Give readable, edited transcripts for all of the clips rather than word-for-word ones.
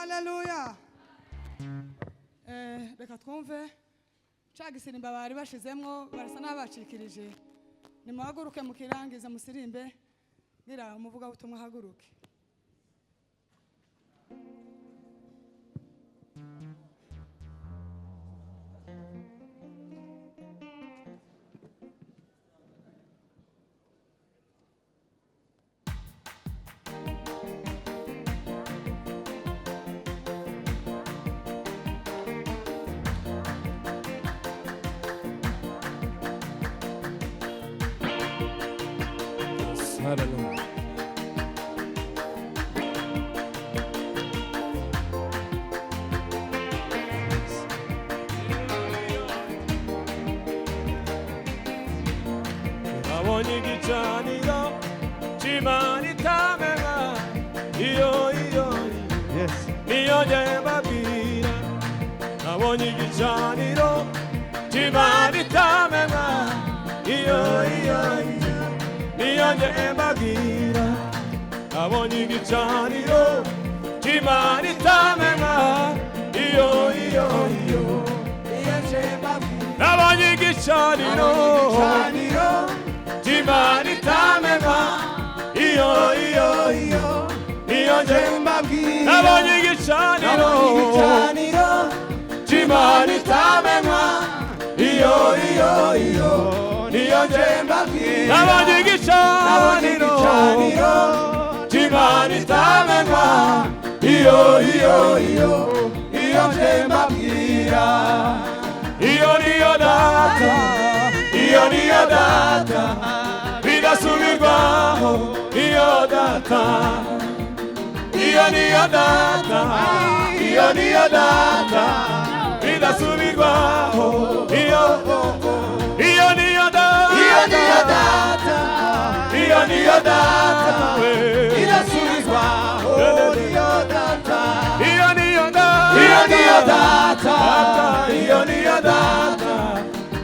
Haleluya. Reka twumve cagisirimba bari bashizemwo barasa n'abacikirije. Nimuhaguruke mukirangiza musirimbe ngira umuvuga butumwa haguruke. Hallelujah. Abonye igicaniro c'Imana itamenya iyo yes niyo nje mbabwira. Abonye igicaniro c'Imana itamenya iyo niyo nje mbabwira. Abonye igicaniro c'Imana itamenya iyo niyo nje mbabwira. Abonye igicaniro c'Imana itamenya iyo niyo nje mbabwira. Abonye igicaniro c'Imana itamenya iyo niyo nje mbabwira. Abonye igicaniro c'Imana itamenya iyo niyo nje mbabwira. Iyo niyo data, iyo niyo data bidasubirwaho. Iyo data, iyo niyo data, iyo niyo data bidasubirwaho. Iyo niyo data, iyo niyo data, iyo niyo data bidasubirwaho. Iyo data, iyo niyo data, iyo niyo data, iyo niyo data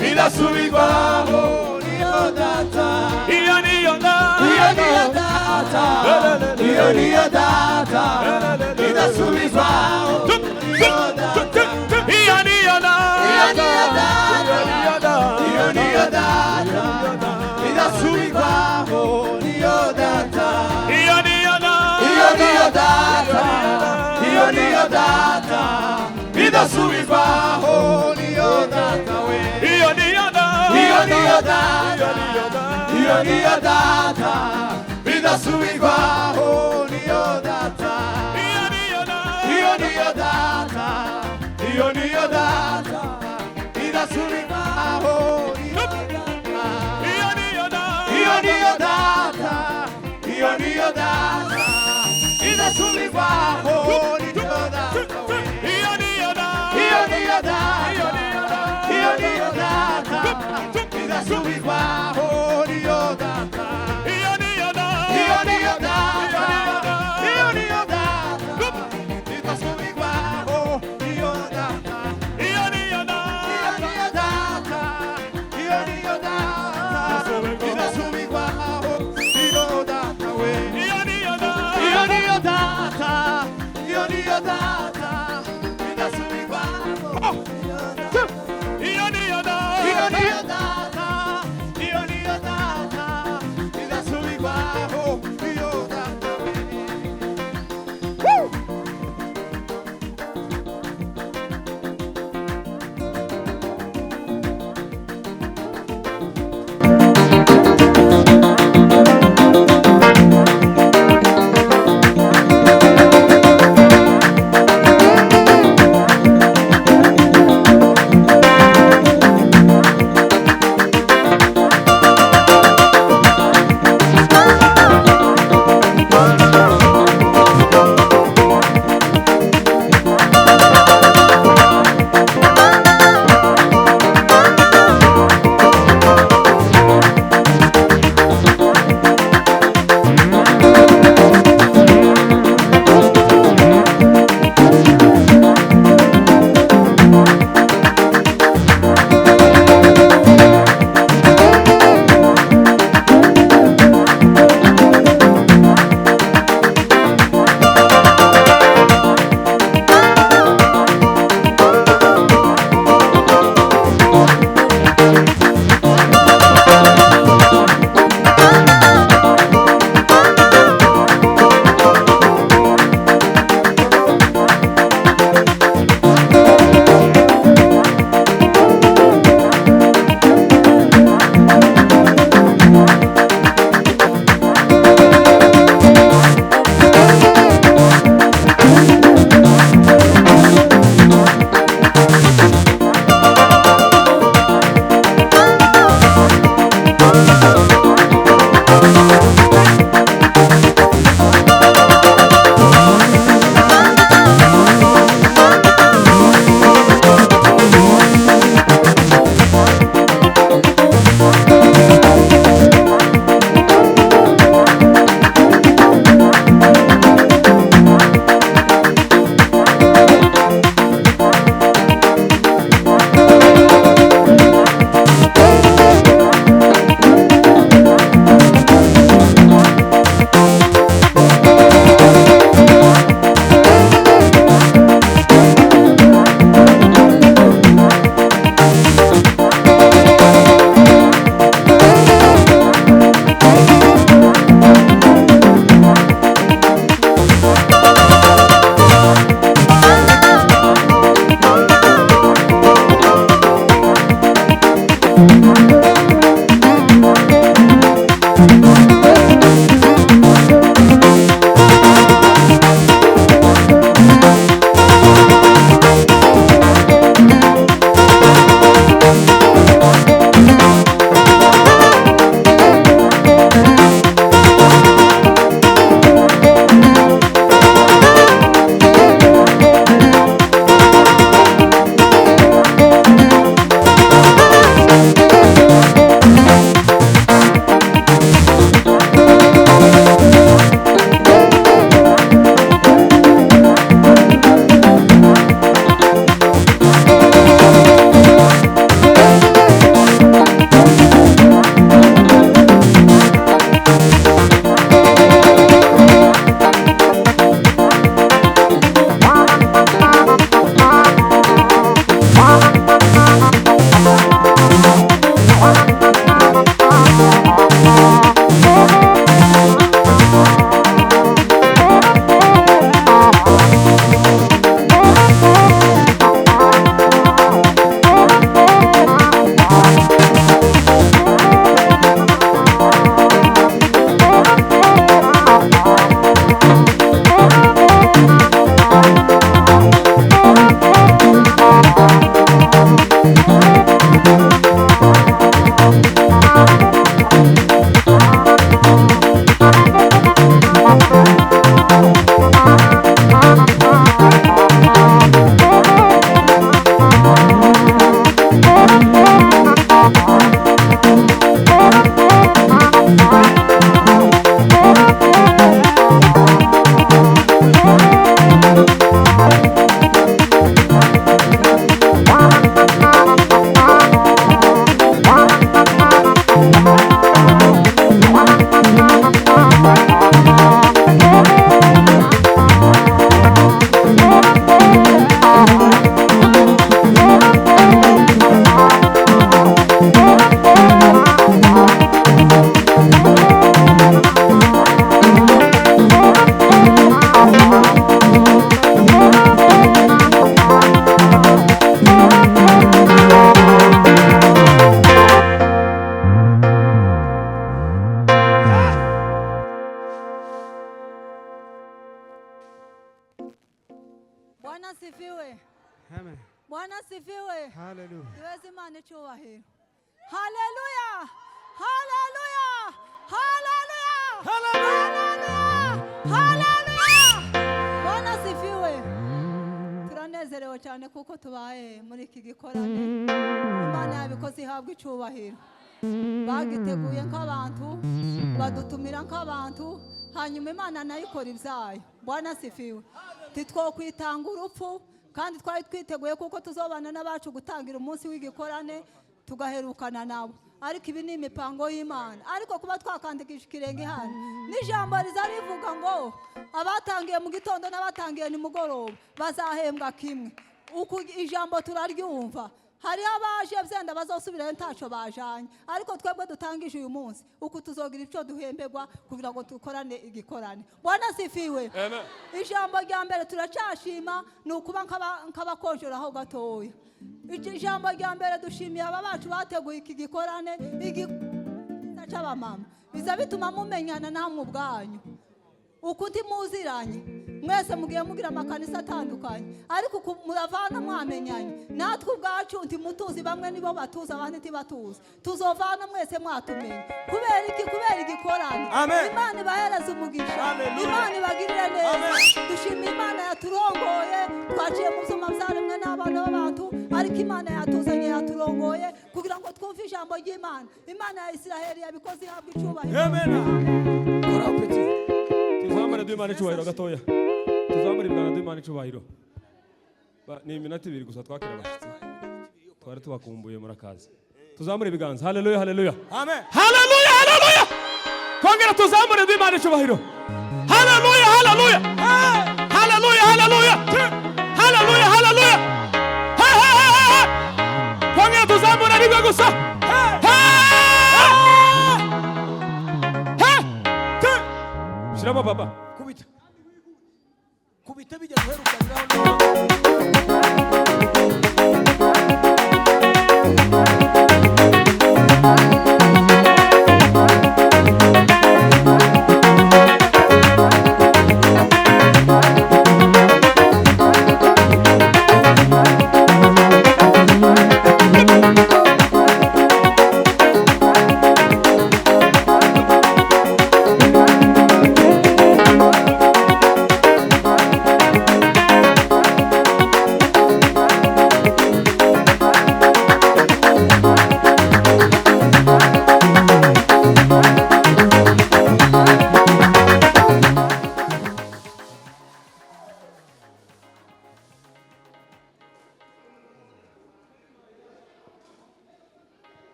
bidasubirwaho. Iyo data, iyo niyo data, iyo niyo data, iyo niyo data bidasubirwaho. Iyo data, iyo niyo data, iyo niyo data, iyo niyo data bidasubirwaho. Iyo data, iyo niyo data, iyo niyo data, iyo niyo data bidasubirwaho. Iyo data we, iyo niyo data, iyo niyo data, iyo niyo data bidasubirwaho. Iyo data, iyo niyo data, iyo niyo data, iyo niyo data bidasubirwaho. Iyo niyo data, iyo niyo data, iyo niyo data bidasubirwaho. Iyo data we, iyo niyo data, iyo niyo data, iyo niyo data bidasubirwaho. Iyo data, iyo niyo data, iyo niyo data, iyo niyo data bidasubirwaho. Iyo data, iyo niyo data, iyo niyo data bidasubirwaho. Iyo data we, iyo niyo data, iyo niyo data, Bwana sifiwe. Amen. Bwana sifiwe. Hallelujah. Tuweze Imana icyubahiro. Haleluya. Haleluya. Haleluya. Haleluya. Bwana sifiwe. Turanezerewe cyane kuko tubaye muri iki gikorane. Imana yabikoze ihabwa icyubahiro. Bagiteguye nk'abantu, badutumira nk'abantu, hanyuma Imana nayo ikora ibyayo. Bwana sifiwe. Titwokwitanga urupfu kandi twari twiteguye kuko tuzobana n'abacu gutangira umunsi w'igikorane tugaherukana nabo, ariko ibi ni imipango y'Imana. Ariko kuba twakandikisha ikirenge hano n'ijambo riza rivuga ngo abatangiye mu gitondo n'abatangiye nimugoroba bazahembwa kimwe. Uku ijambo turaryumva. Hari abaje byenda bazosubira ntaco bajanye, ariko twebwe dutangije uyu munsi uku tuzogira ico duhembegwa kugira ngo dukorane igikorane. Bwana sifiwe. Amen. Ijambo rya mbere turacashima nukuba nk'abakonjoraho gatoya. Ijambo rya mbere dushimiye aba bacu bateguye iki gikorane cy'abamama. Biza bituma mumenyana namwe ubwanyu. Ukuti muziranye mwese mugiye mugira amakanisa atandukanye, ariko muravana mwamenyanye. Natwe ubwacu ntimutuzi, bamwe nibo batuza abandi ntibatuzi. Tuzovana mwese mwatumenye kubera iki? Kubera igikorane. Imana ibahereza umugisha, Imana ibagirire neza. Dushimira Imana yaturongoye, twaciye mu buzima bwaremwe n'abana b'abantu, ariko Imana yatuzanye yaturongoye kugira ngo twumve ijambo ry'Imana. Imana ya Isiraheli yabikoze ihabwa icyubahiro. Amen. Tuzamure duimana icyubahiro gatoya. Tuzamure ibigana duimana icyubahiro. Ni iminota 2 gusa twakira abashitsi. Twari tubakumbuye murakaza. Tuzamure ibiganza. Haleluya, haleluya. Amen. Haleluya, haleluya. Kongera tuzamure duimana icyubahiro. Haleluya, haleluya. Haleluya, haleluya. Haleluya, haleluya. Kongera tuzamure rimwe gusa. Shirama baba. Kubita. Kubita bijya guherukana.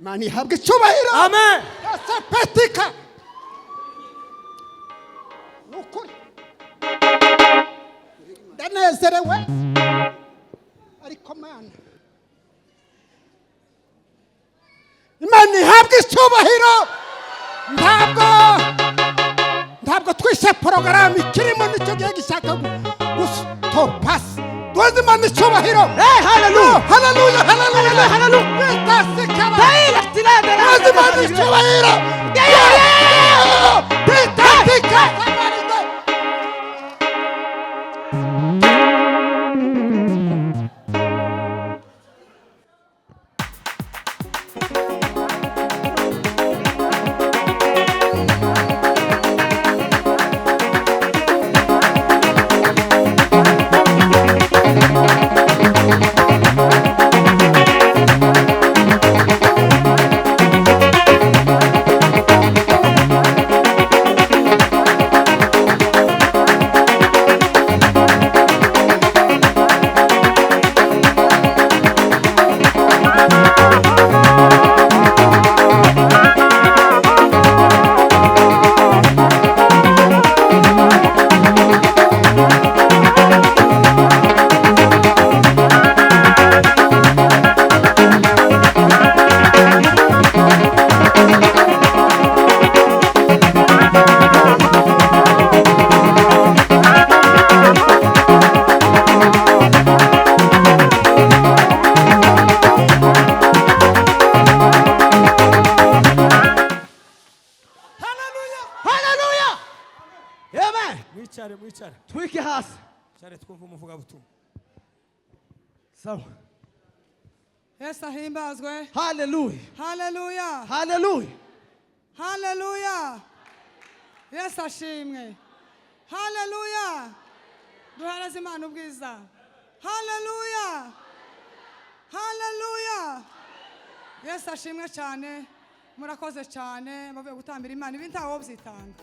Mani habwe cyubahiro. Amen. Asapetika. Nukuri. Ndanezerewe. Ariko mana. Imana habwe cyubahiro. Ntabwo twishe porogaramu kirimo nicyo gihe gishaka gustopasi. Doze Imana icyubahiro. Haleluya. Haleluya, haleluya, haleluya. Tasikaba. Doze Imana icyubahiro. Tasikaba. mwicare twike hasi cyane twumva umuvuga butumwa sawa Yesu ahimbazwe. haleluya Haleluya. haleluya Haleluya. Yesu ashimwe. Haleluya. Duharaze Imana ubwiza. Haleluya. Haleluya. Yesu ashimwe cyane. Murakoze cyane bavuye gutambira Imana ibi ntawo byitanga.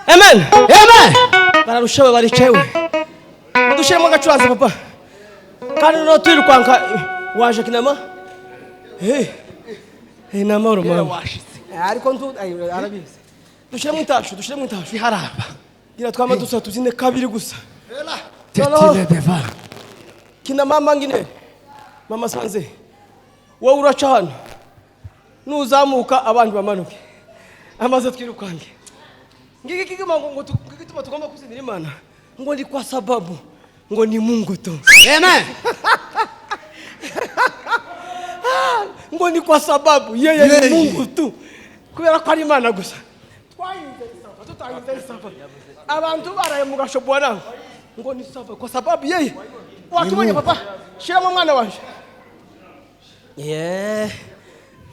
Amen. Amen. Bararushawe baricewe. Mudushiremo agacuranze papa. Kandi no twirukanka waje kinama. Namoro mama. Ariko ntu arabizi. Dushiremo itashu. Haraba. Gira twama dusa tuzine kabiri gusa. Tetile deva. Kina mama ngine. Mama sanze. Wowe uraca hano. Nuzamuka abandi bamanuke. Amaze twirukange. Ngiki kama ngo gituma tugomba kuzindira Imana ngo ndi kwa sababu ngo ni Mungu tu. Amen. Ngo ni kwa sababu yeye ni Mungu tu. Kubera ko ari Imana gusa. Tutayinze safa. Abantu baraye mugashobwa nango. Ngo ni safa kwa sababu yeye. Wakibonye papa shira mu mwana wanje.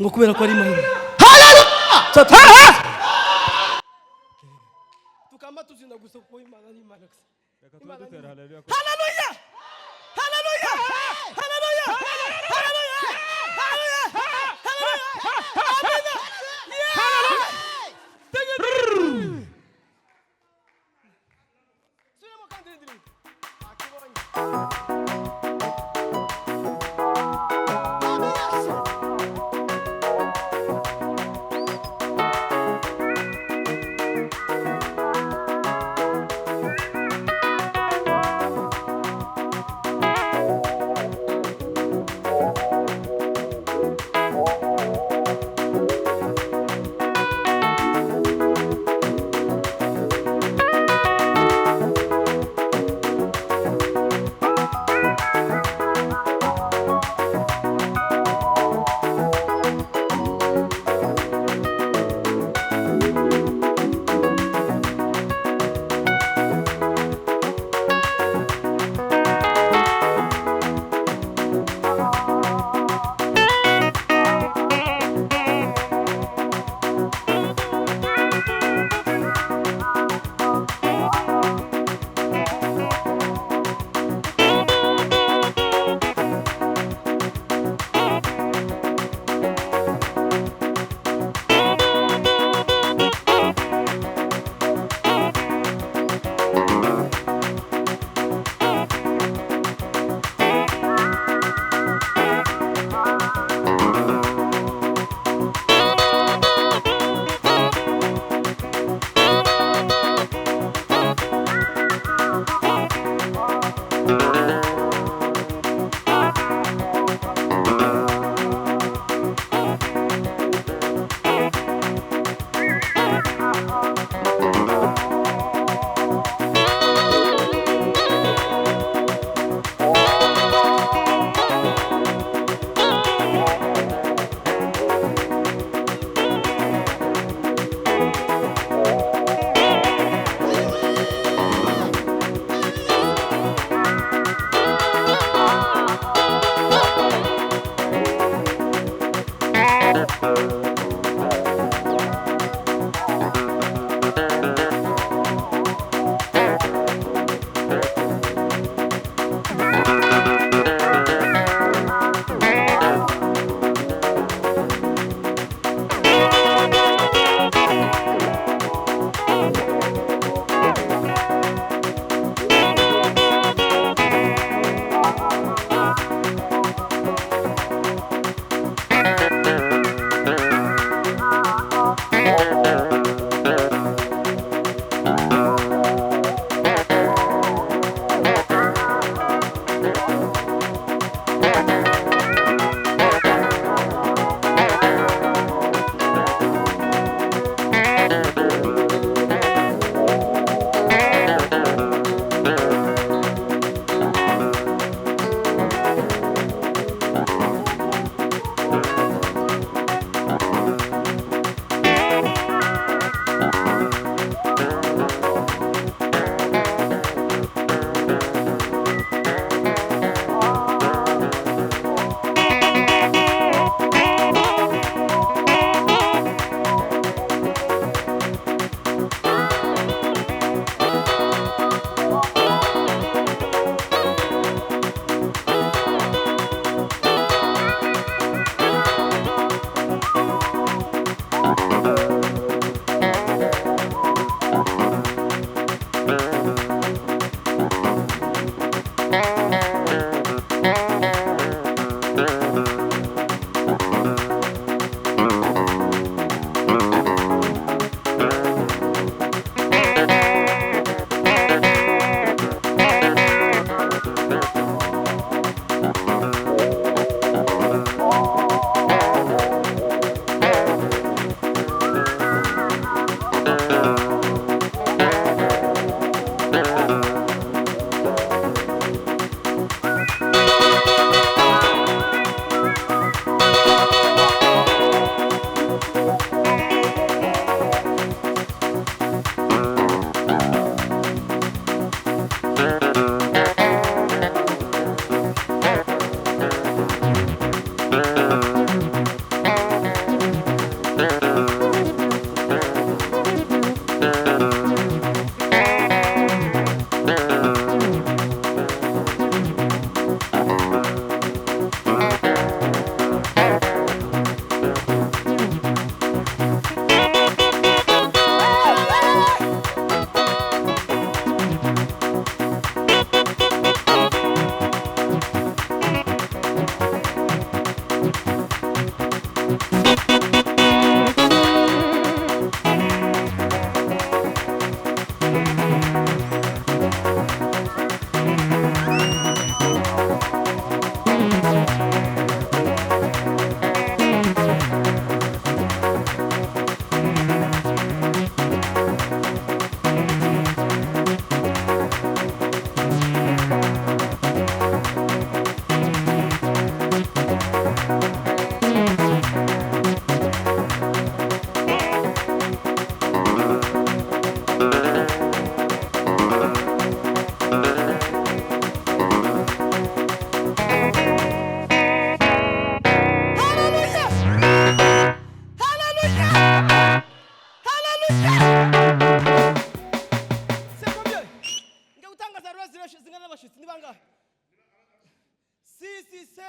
Ngo kubera ko ari Imana. Hallelujah. Tukamba tuzina gusa ko Imana ni Imana gusa. Hallelujah. Hallelujah. Hallelujah. Hallelujah. Hallelujah. Hallelujah.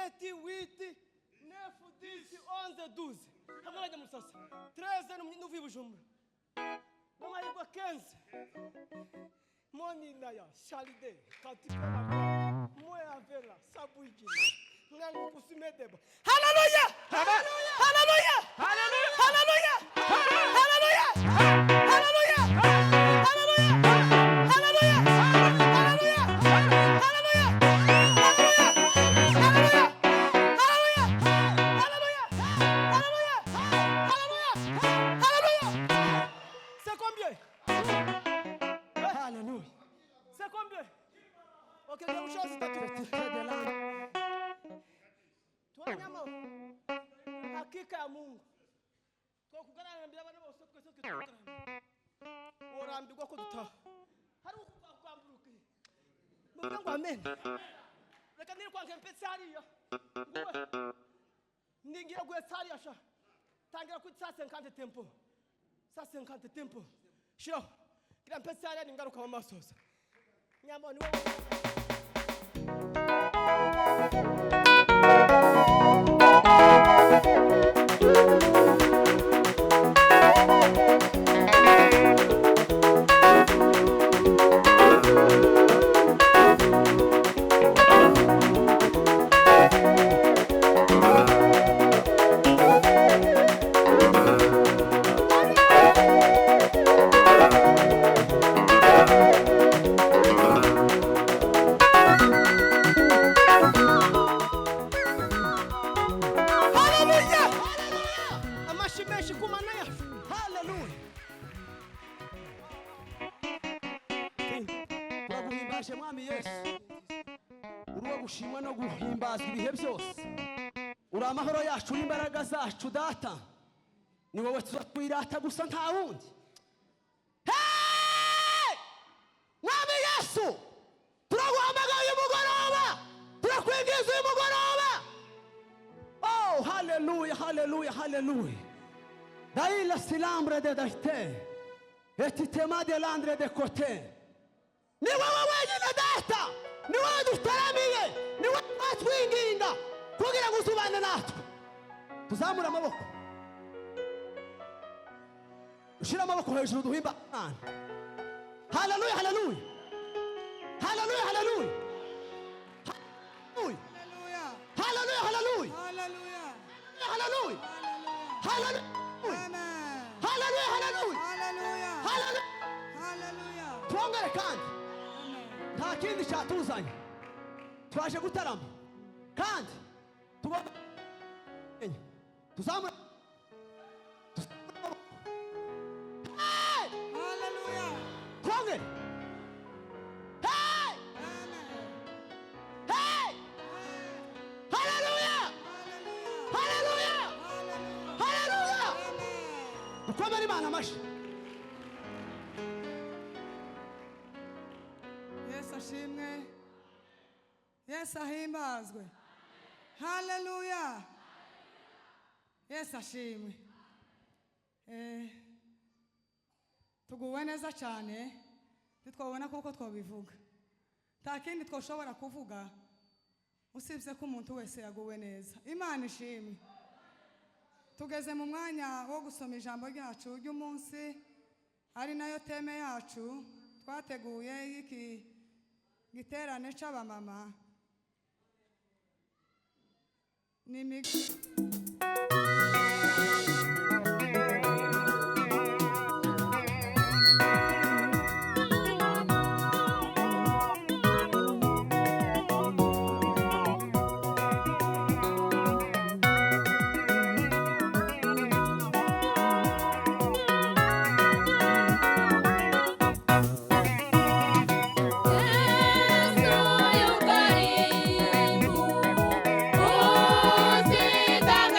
7, 8, 9, 10, 11, 12. Hamwe musasa. 13 no Bujumbura. No Mahigwa 15. Moni naya, Charide, Katikona. Moya vela, Sabuigi. Ngangu kusimedeba. Hallelujah! Hallelujah! Hallelujah! Hallelujah! Hallelujah! Hallelujah! Hallelujah! Hallelujah! Hallelujah! Hallelujah! Hallelujah! C'est combien? Hallelujah. C'est combien? Ok, quelque chose de l'âme. Toi, nyama. Hakika ya Mungu. Kwa kuganana na bana bose twese tukutana. Orambirwa ko dutaha. Hari ukuva kwamburuka. Muvuga ngo amen. Reka niri kwa kempesi hariya. Ndingira gwesa hariya sha. Tangira ku 150 tempo. 150 tempo. Shiro. Kira mpesi hariya ningaruka mu masosa. Nyama ni wowe. Turaguhimbaje mwami Yesu. Uruwo gushimwa no guhimbazwa ibihe byose. Uri amahoro yacu n'imbaraga zacu data. Ni wowe tuzakwirata gusa nta wundi. Hey! Mwami Yesu! Turaguhamagaye uyu mugoroba. Turakwingiza uyu mugoroba. Oh, hallelujah, hallelujah, hallelujah. Daila silambre de daite. Etitema de landre de côté. Ni wowe wenyine data. Ni wowe dutaramiye. Ni wowe twatwinginga kugira ngo usubane natwe. Tuzamura amaboko. Ushira amaboko hejuru duhimba Imana. Hallelujah, hallelujah. Hallelujah, hallelujah. Hallelujah. Hallelujah, hallelujah. Hallelujah. Hallelujah. Hallelujah. Amen. Hallelujah, hallelujah. Hallelujah. Hallelujah. Hallelujah. Twongere kandi Amen. nta kindi cyatuzanye. Twaje gutarama kandi tugomba tuzamura. Hallelujah. Twongere. Hey! Amen. Hey! Hallelujah! Hallelujah. Hallelujah! Hallelujah. Hallelujah! Amen. Dukomere Imana amashyi. Yesu ashimwe. Yesu ahimbazwe. Hallelujah. Yesu ashimwe. Tuguwe neza cyane. Ntitwabona kuko twabivuga. Nta kindi twashobora kuvuga usibye ko umuntu wese yaguwe neza. Imana ishimwe. Tugeze mu mwanya wo gusoma ijambo ryacu ry'umunsi ari nayo teme yacu twateguye y'iki giterane c'abamama. Ni Yesu yu karibu, usikate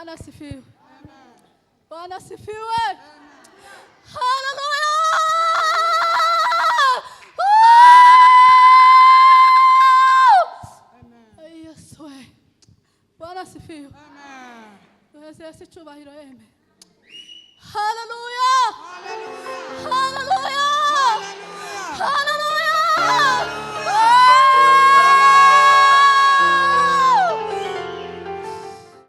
Bwana asifiwe. Bwana asifiwe. Haleluya. Amen. Yesu. Bwana asifiwe. Amen. Yesu cyubahiro yeme. Haleluya. Hallelujah. Haleluya. Hallelujah. Haleluya.